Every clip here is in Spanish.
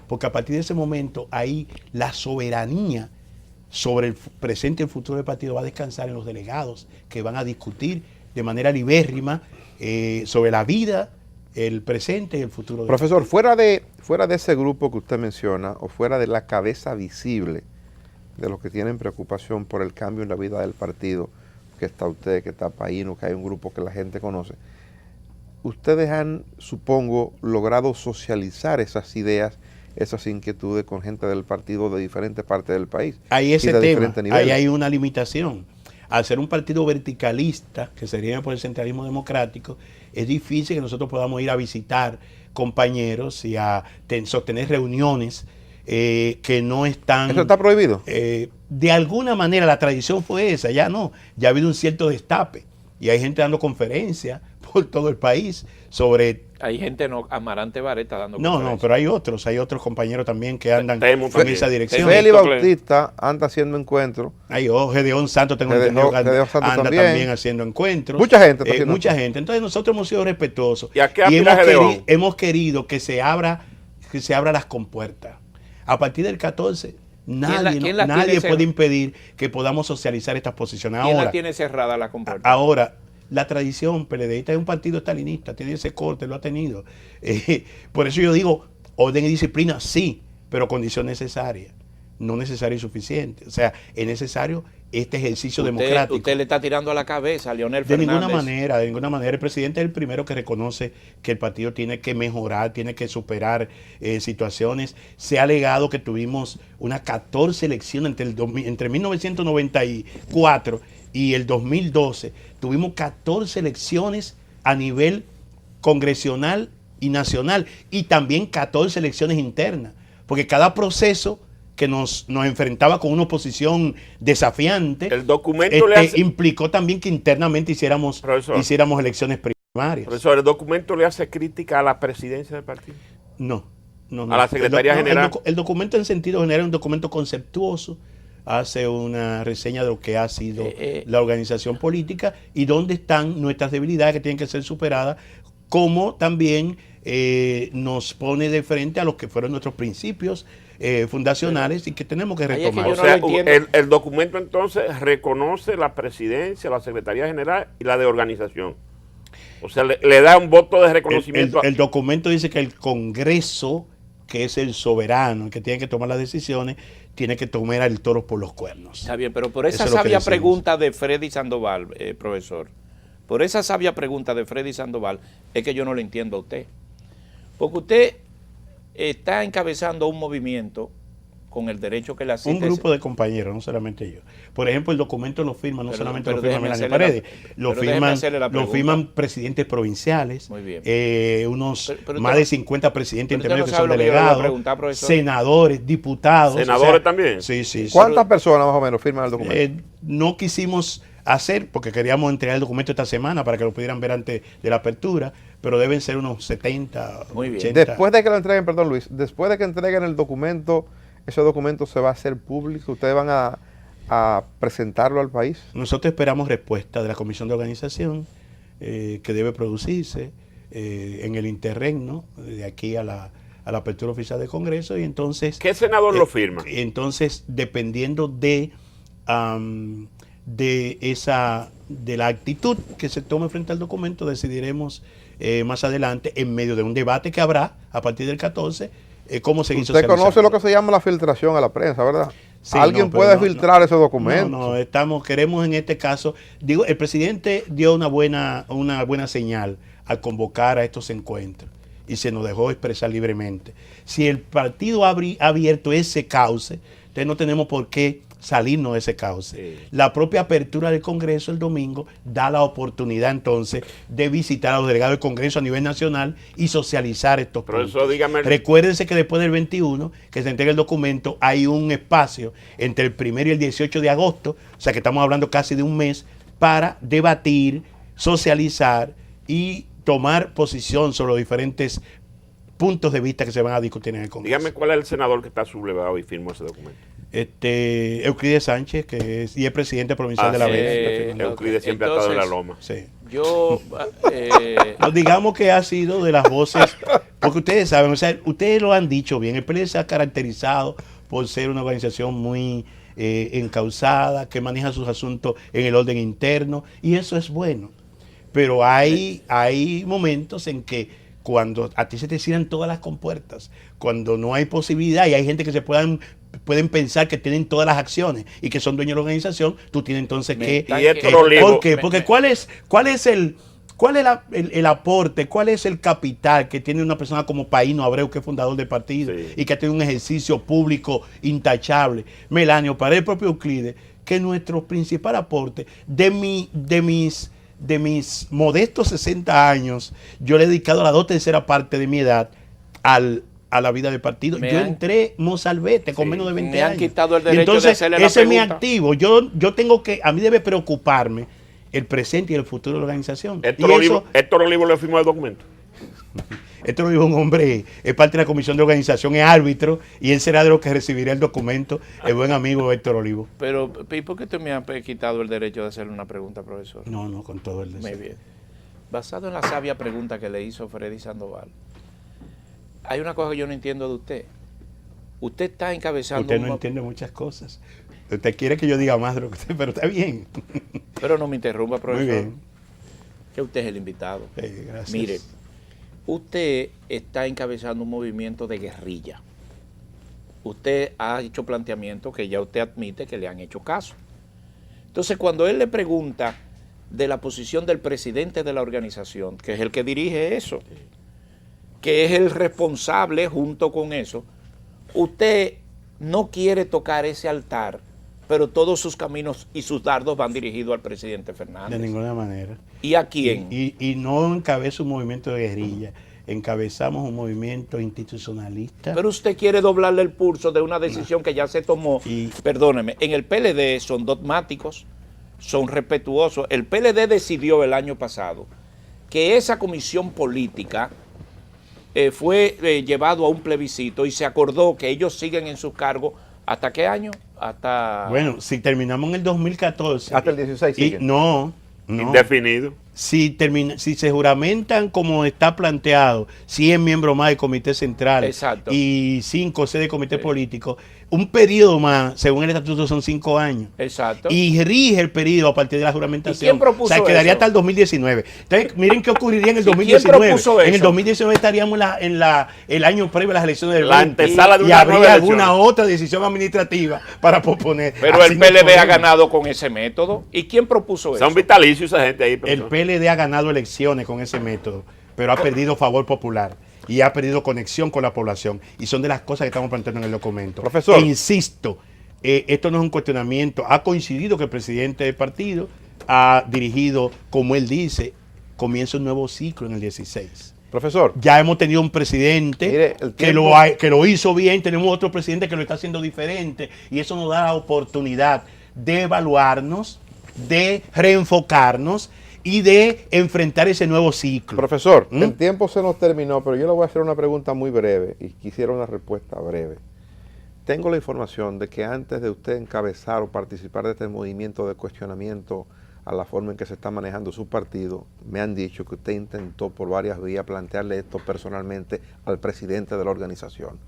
porque a partir de ese momento ahí la soberanía sobre el presente y el futuro del partido va a descansar en los delegados que van a discutir de manera libérrima sobre la vida, el presente y el futuro del Profesor, partido. fuera de ese grupo que usted menciona, o fuera de la cabeza visible de los que tienen preocupación por el cambio en la vida del partido, que está usted, que está Paíno, que hay un grupo que la gente conoce, ustedes han, supongo, logrado socializar esas ideas, esas inquietudes con gente del partido de diferentes partes del país. Ahí ese tema, ahí hay una limitación. Al ser un partido verticalista, que se rige por el centralismo democrático, es difícil que nosotros podamos ir a visitar compañeros y a sostener reuniones que no están... ¿Eso está prohibido? De alguna manera la tradición fue esa, ya no, ya ha habido un cierto destape y hay gente dando conferencias por todo el país sobre... Hay gente, no, Amarante Barret está dando conferencias. No, pero hay otros compañeros también que andan en esa dirección. Félix Bautista anda haciendo encuentros. Hay Gedeón Santos, tengo entendido que anda también haciendo encuentros. Mucha gente. Mucha gente. Entonces nosotros hemos sido respetuosos. ¿Y hemos querido que se abra las compuertas. A partir del 14, nadie puede impedir que podamos socializar estas posiciones. ¿Quién la tiene cerrada la compuerta? Ahora, la tradición PLDista es un partido estalinista, tiene ese corte, lo ha tenido. Por eso yo digo, orden y disciplina, sí, pero condición necesaria, no necesaria y suficiente. O sea, es necesario este ejercicio democrático. Usted le está tirando a la cabeza a Leonel Fernández. De ninguna manera. El presidente es el primero que reconoce que el partido tiene que mejorar, tiene que superar situaciones. Se ha alegado que tuvimos unas 14 elecciones entre 1994 y el 2012. Tuvimos 14 elecciones a nivel congresional y nacional y también 14 elecciones internas, porque cada proceso que nos enfrentaba con una oposición desafiante, el documento implicó también que internamente hiciéramos elecciones primarias. Profesor, ¿el documento le hace crítica a la presidencia del partido? No. ¿A la Secretaría General? El documento en sentido general es un documento conceptuoso, hace una reseña de lo que ha sido la organización política y dónde están nuestras debilidades que tienen que ser superadas, como también nos pone de frente a los que fueron nuestros principios fundacionales y que tenemos que retomar. O sea, el documento entonces reconoce la presidencia, la Secretaría General y la de organización. O sea, le da un voto de reconocimiento. El documento dice que el Congreso, que es el soberano, el que tiene que tomar las decisiones, tiene que tomar el toro por los cuernos. Está bien, pero por esa sabia pregunta de Freddy Sandoval, profesor, por esa sabia pregunta de Freddy Sandoval, es que yo no le entiendo a usted. Porque usted está encabezando un movimiento con el derecho que le asiste. Un grupo de compañeros, no solamente yo. Por ejemplo, el documento lo firma, solamente lo firma Melania Paredes, lo firman presidentes provinciales, más de 50 presidentes intermedios que son delegados, senadores, diputados. ¿Senadores también? Sí. ¿Cuántas personas más o menos firman el documento? No quisimos hacer, porque queríamos entregar el documento esta semana para que lo pudieran ver antes de la apertura, pero deben ser unos 70, muy bien. 80. Después de que lo entreguen, perdón Luis, después de que entreguen el documento, ¿ese documento se va a hacer público? ¿Ustedes van a presentarlo al país? Nosotros esperamos respuesta de la Comisión de Organización que debe producirse en el interregno de aquí a la apertura oficial del Congreso y entonces... ¿Qué senador lo firma? Entonces, dependiendo de la actitud que se tome frente al documento, decidiremos más adelante, en medio de un debate que habrá a partir del 14, cómo seguir socializando. Usted conoce lo que se llama la filtración a la prensa, ¿verdad? Sí, ¿alguien puede filtrar ese documento? Queremos en este caso, el presidente dio una buena señal al convocar a estos encuentros y se nos dejó expresar libremente. Si el partido ha abierto ese cauce, entonces no tenemos por qué salirnos de ese cauce. Sí. La propia apertura del Congreso el domingo da la oportunidad entonces de visitar a los delegados del Congreso a nivel nacional y socializar estos puntos. Recuérdense que después del 21, que se entrega el documento, hay un espacio entre el 1 y el 18 de agosto, o sea que estamos hablando casi de un mes, para debatir, socializar y tomar posición sobre los diferentes puntos de vista que se van a discutir en el Congreso. Dígame cuál es el senador que está sublevado y firmó ese documento. Euclides Sánchez, que es presidente provincial de La Vega. Euclides siempre ha estado en la loma. Sí. Yo, No, digamos que ha sido de las voces, porque ustedes saben, o sea, ustedes lo han dicho bien, el PLD se ha caracterizado por ser una organización muy encauzada, que maneja sus asuntos en el orden interno, y eso es bueno. Pero hay momentos en que cuando a ti se te cierran todas las compuertas, cuando no hay posibilidad y hay gente que pueden pensar que tienen todas las acciones y que son dueños de la organización, tú tienes entonces que... ¿Por qué? Porque ¿cuál es el aporte, cuál es el capital que tiene una persona como Paíno Abreu, que es fundador del partido, sí, y que tiene un ejercicio público intachable? Melanio, para el propio Euclides, que nuestro principal aporte de mis modestos 60 años, yo le he dedicado la 2/3 parte de mi edad a la vida del partido. Yo entré mozalbete con menos de 20 años. Me han quitado el derecho entonces, de hacerle la ese es mi pregunta. activo. Yo tengo que, a mí debe preocuparme el presente y el futuro de la organización. Héctor Olivo le firmó el documento. Héctor Olivo es un hombre, es parte de la comisión de organización, es árbitro, y él será de los que recibirá el documento, el buen amigo Héctor Olivo. Pero, ¿y por qué tú me has quitado el derecho de hacerle una pregunta, profesor? No, con todo el deseo. Muy bien. Basado en la sabia pregunta que le hizo Freddy Sandoval, hay una cosa que yo no entiendo de usted. Usted está encabezando... Usted no entiende muchas cosas. Usted quiere que yo diga más de lo que usted, pero está bien. Pero no me interrumpa, profesor. Muy bien. Que usted es el invitado. Gracias. Mire, usted está encabezando un movimiento de guerrilla. Usted ha hecho planteamientos que ya usted admite que le han hecho caso. Entonces, cuando él le pregunta de la posición del presidente de la organización, que es el que dirige eso, que es el responsable junto con eso, usted no quiere tocar ese altar, pero todos sus caminos y sus dardos van dirigidos al presidente Fernández. De ninguna manera. ¿Y a quién? Y no encabeza un movimiento de guerrilla, encabezamos un movimiento institucionalista. Pero usted quiere doblarle el pulso de una decisión que ya se tomó. Perdóneme, en el PLD son dogmáticos, son respetuosos. El PLD decidió el año pasado que esa comisión política fue llevado a un plebiscito y se acordó que ellos siguen en sus cargos. ¿Hasta qué año? Hasta... Bueno, si terminamos en el 2014. Hasta el 16 sigue. No. Indefinido. Si se juramentan como está planteado, 100 miembros más del comité central. Exacto. Y 5 o 6 del comité político, un periodo más, según el estatuto, son 5 años. Exacto. Y rige el periodo a partir de la juramentación. ¿Y quién propuso eso? O sea, quedaría eso? hasta el 2019. Entonces, miren qué ocurriría en el ¿Y quién 2019. propuso En el eso? 2019 estaríamos el año previo a las elecciones del La 20, antesala de y una habría nueva alguna elección. otra decisión administrativa para posponer. Pero Así el no PLD ha podemos. ganado con ese método. ¿Y quién propuso eso? Son vitalicios esa gente ahí. El profesor. PLD ha ganado elecciones con ese método, pero ha perdido favor popular y ha perdido conexión con la población. Y son de las cosas que estamos planteando en el documento. Profesor. E insisto, esto no es un cuestionamiento. Ha coincidido que el presidente del partido ha dirigido, como él dice, comienza un nuevo ciclo en el 16. Profesor. Ya hemos tenido un presidente Mire, el que tiempo- que lo hizo bien, tenemos otro presidente que lo está haciendo diferente, y eso nos da la oportunidad de evaluarnos, de reenfocarnos y de enfrentar ese nuevo ciclo. Profesor, ¿Mm? el tiempo se nos terminó, pero yo le voy a hacer una pregunta muy breve y quisiera una respuesta breve. Tengo la información de que antes de usted encabezar o participar de este movimiento de cuestionamiento a la forma en que se está manejando su partido, me han dicho que usted intentó por varias vías plantearle esto personalmente al presidente de la organización.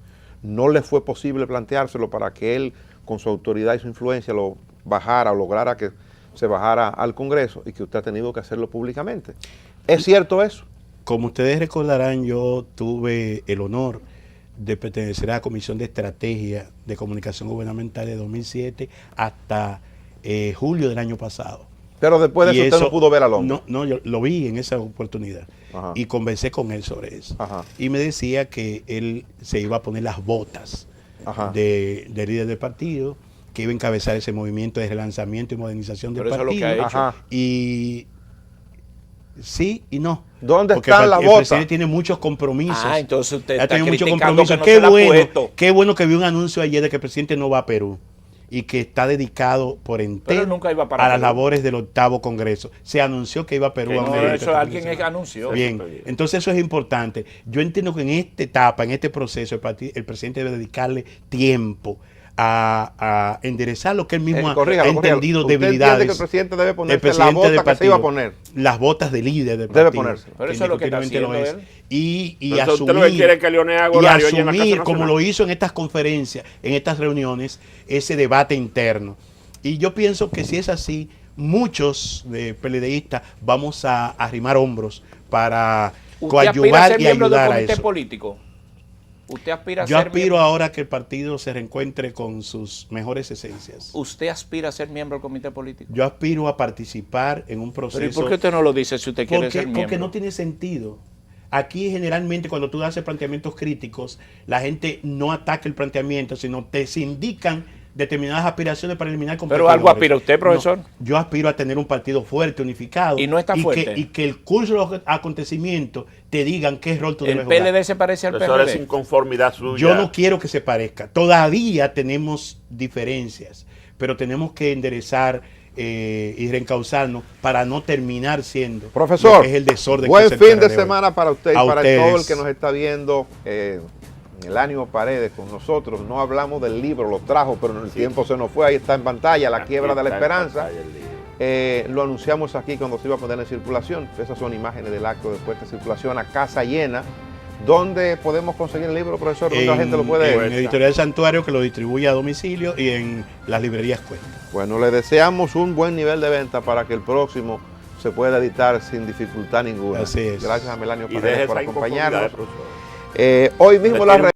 No le fue posible planteárselo para que él, con su autoridad y su influencia, lo bajara o lograra que se bajara al Congreso, y que usted ha tenido que hacerlo públicamente. ¿Es cierto eso? Como ustedes recordarán, yo tuve el honor de pertenecer a la Comisión de Estrategia de Comunicación Gubernamental de 2007 hasta julio del año pasado. Pero después de Y eso usted no pudo ver al hombre. No, yo lo vi en esa oportunidad. Ajá. Y conversé con él sobre eso. Ajá. Y me decía que él se iba a poner las botas Ajá. de líder del partido, que iba a encabezar ese movimiento de relanzamiento y modernización del Pero eso es lo partido. que ha hecho. Ajá. Y sí y no. ¿Dónde Porque están las el botas? presidente tiene muchos compromisos. Ah, entonces usted Ha está tenido muchos criticando compromisos. que no se la ha puesto. Qué bueno que vi un anuncio ayer de que el presidente no va a Perú y que está dedicado por entero Pero nunca iba para a las Perú. labores del 8º Congreso. Se anunció que iba a Perú. Que a un no, evento eso alguien internacional. anunció. Bien, entonces eso es importante. Yo entiendo que en esta etapa, en este proceso, el presidente debe dedicarle tiempo a enderezar lo que él mismo corríjalo, ha entendido ¿Usted debilidades. entiende que el presidente debe ponerse la presidente bota del que se partido, iba a poner? Las botas de líder del Debe partido. ponerse. Pero eso es lo que está indiscutiblemente haciendo él. Y Pero usted lo que quiere es que Leonel haga horario allí en la Casa asumir, como Nacional. lo hizo en estas conferencias, en estas reuniones, ese debate interno. Y yo pienso que si es así, muchos de PLDistas vamos a arrimar hombros para ¿Usted aspira a coadyuvar ser y miembro del ayudar a comité eso. político? ¿Usted aspira a Yo ser aspiro miembro? ahora que el partido se reencuentre con sus mejores esencias. ¿Usted aspira a ser miembro del comité político? Yo aspiro a participar en un proceso. ¿Pero y por qué usted no lo dice si usted quiere ser miembro? Porque no tiene sentido. Aquí generalmente cuando tú haces planteamientos críticos, la gente no ataca el planteamiento, sino te se indican determinadas aspiraciones para eliminar competidores. ¿Pero algo aspira usted, profesor? No, yo aspiro a tener un partido fuerte, unificado. ¿Y no está fuerte? Y que el curso de los acontecimientos te digan qué rol tú debes ¿El jugar. PLD se parece al Profesor, es PRD? inconformidad suya. Yo no quiero que se parezca. Todavía tenemos diferencias, pero tenemos que enderezar y reencauzarnos para no terminar siendo Profesor, lo que es el desorden. buen que es el fin de PRD hoy. semana para usted y A para ustedes. todo el que nos está viendo. El Ánimo Paredes con nosotros. No hablamos del libro, lo trajo, pero el tiempo se nos fue. Ahí está en pantalla, La Quiebra de la Esperanza. Lo anunciamos aquí cuando se iba a poner en circulación. Esas son imágenes del acto de puesta en circulación a casa llena. ¿Dónde podemos conseguir el libro, profesor? ¿Dónde la gente lo puede En Editorial Santuario, que lo distribuye a domicilio, y en las librerías Cuesta. Bueno, le deseamos un buen nivel de venta para que el próximo se pueda editar sin dificultad ninguna. Así es. Gracias a Melanio Y Paredes deje por esa inconformidad, acompañarnos. profesor. Hoy mismo la